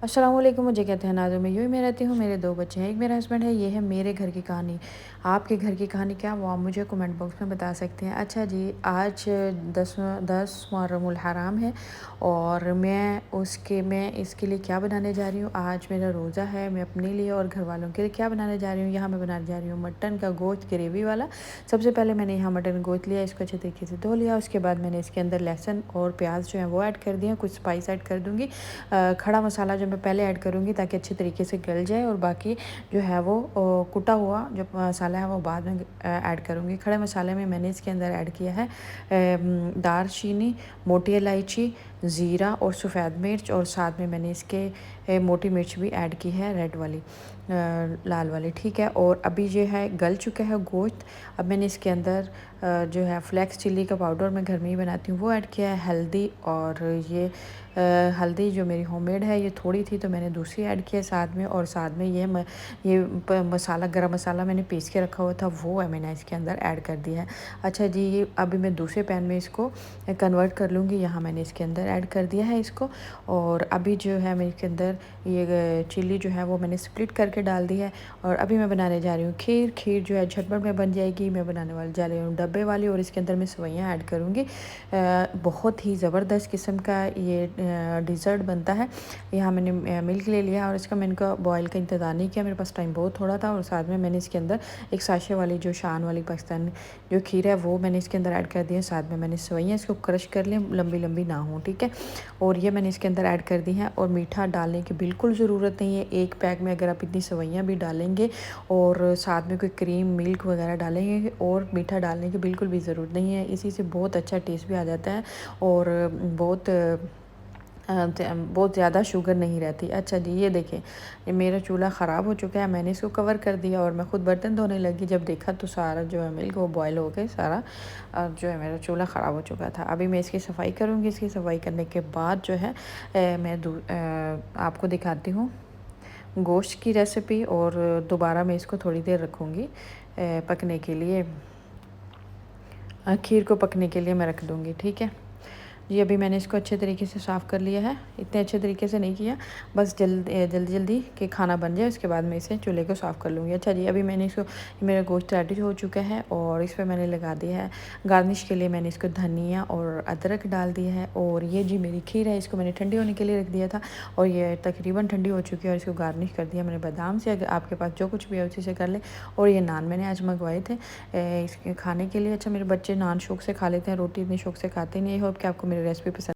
अस्सलाम वालेकुम। मुझे कहते हैं नाज़ो, मैं यूँ ही मैं रहती हूँ, मेरे 2 बच्चे हैं, एक मेरा हस्बैंड है, ये है मेरे घर की कहानी। आपके घर की कहानी क्या वो आप मुझे कमेंट बॉक्स में बता सकते हैं। अच्छा जी, आज 10 मुहर्रमुल हराम है और मैं इसके लिए क्या बनाने जा रही हूँ। आज मेरा रोज़ा है, मैं अपने लिए और घर वालों के लिए क्या बनाने जा रही हूँ। यहाँ मैं बनाने जा रही हूँ मटन का गोश्त ग्रेवी वाला। सबसे पहले मैंने यहाँ मटन का गोश्त लिया, इसको अच्छे तरीके से धो लिया। उसके बाद मैंने इसके अंदर लहसुन और प्याज जो है वो ऐड कर दिया, कुछ स्पाइस ऐड कर दूँगी। खड़ा मसाला जो मैं पहले ऐड करूँगी ताकि अच्छे तरीके से गल जाए, और बाकी जो है वो कुटा हुआ जो मसाला है वो बाद में ऐड करूँगी। खड़े मसाले में मैंने इसके अंदर ऐड किया है दालचीनी, मोटी इलायची, ज़ीरा और सफ़ेद मिर्च, और साथ में मैंने इसके मोटी मिर्च भी ऐड की है, रेड वाली लाल वाली, ठीक है। और अभी जो है गल चुका है गोश्त। अब मैंने इसके अंदर जो है फ्लेक्स चिल्ली का पाउडर मैं घर में ही बनाती हूँ वो ऐड किया है, हल्दी, और ये हल्दी जो मेरी होममेड है ये थोड़ी थी तो मैंने दूसरी ऐड किया साथ में, और साथ में मसाला, गरम मसाला मैंने पीस के रखा हुआ था वो है मैंने इसके अंदर ऐड कर दिया है। अच्छा जी, ये अभी मैं दूसरे पैन में इसको कन्वर्ट कर लूँगी। यहाँ मैंने इसके अंदर ऐड कर दिया है इसको, और अभी जो है मैं इसके अंदर ये चिल्ली जो है वो मैंने स्प्लिट करके डाल दी है। और अभी मैं बनाने जा रही हूँ खीर जो है झटपट में बन जाएगी। मैं बनाने वाली जा रही हूँ डब्बे वाली, और इसके अंदर मैं सेवइयाँ ऐड करूँगी। बहुत ही ज़बरदस्त किस्म का ये डिज़र्ट बनता है। यहाँ मैंने मिल्क ले लिया और इसका मैंने का बॉयल का इंतज़ार नहीं किया, मेरे पास टाइम बहुत थोड़ा था। और साथ में मैंने इसके अंदर एक साशे वाली जो शान वाली पाकिस्तान जो खीर है वो मैंने इसके अंदर ऐड कर दिया। साथ में मैंने सेवइयाँ इसको क्रश कर लिया, लंबी लंबी ना हो, ठीक है। और ये मैंने इसके अंदर ऐड कर दी हैं। और मीठा डालने की बिल्कुल ज़रूरत नहीं है। एक पैक में अगर आप इतनी सेवइयाँ भी डालेंगे और साथ में कोई क्रीम मिल्क वगैरह डालेंगे, और मीठा डालने की बिल्कुल भी ज़रूरत नहीं है। इसी से बहुत अच्छा टेस्ट भी आ जाता है और बहुत ज़्यादा शुगर नहीं रहती। अच्छा जी, ये देखें, ये मेरा चूल्हा ख़राब हो चुका है, मैंने इसको कवर कर दिया और मैं ख़ुद बर्तन धोने लगी। जब देखा तो सारा जो है मिल्क वो बॉयल हो गए, सारा जो है मेरा चूल्हा ख़राब हो चुका था। अभी मैं इसकी सफाई करूँगी। इसकी सफाई करने के बाद जो है मैं आपको दिखाती हूँ गोश्त की रेसिपी, और दोबारा मैं इसको थोड़ी देर रखूँगी पकने के लिए। खीर को पकने के लिए मैं रख दूँगी, ठीक है जी। अभी मैंने इसको अच्छे तरीके से साफ़ कर लिया है, इतने अच्छे तरीके से नहीं किया, बस जल्दी कि खाना बन जाए, उसके बाद मैं इसे चूल्हे को साफ़ कर लूँगी। अच्छा जी, अभी मैंने इसको, मेरा गोश्त रेडी हो चुका है और इस पर मैंने लगा दिया है गार्निश के लिए मैंने इसको धनिया और अदरक डाल दिया है। और ये जी मेरी खीर है, इसको मैंने ठंडी होने के लिए रख दिया था और ये तकरीबन ठंडी हो चुकी है। और इसको गार्निश कर दिया मैंने बादाम से, अगर आपके पास जो कुछ भी है उसी से कर ले। और ये नान मैंने आज मंगवाए थे इसके खाने के लिए। अच्छा, मेरे बच्चे नान शौक से खा लेते हैं, रोटी इतनी शौक से खाते नहीं। आई होप कि आपको मेरी रेसिपी पसंद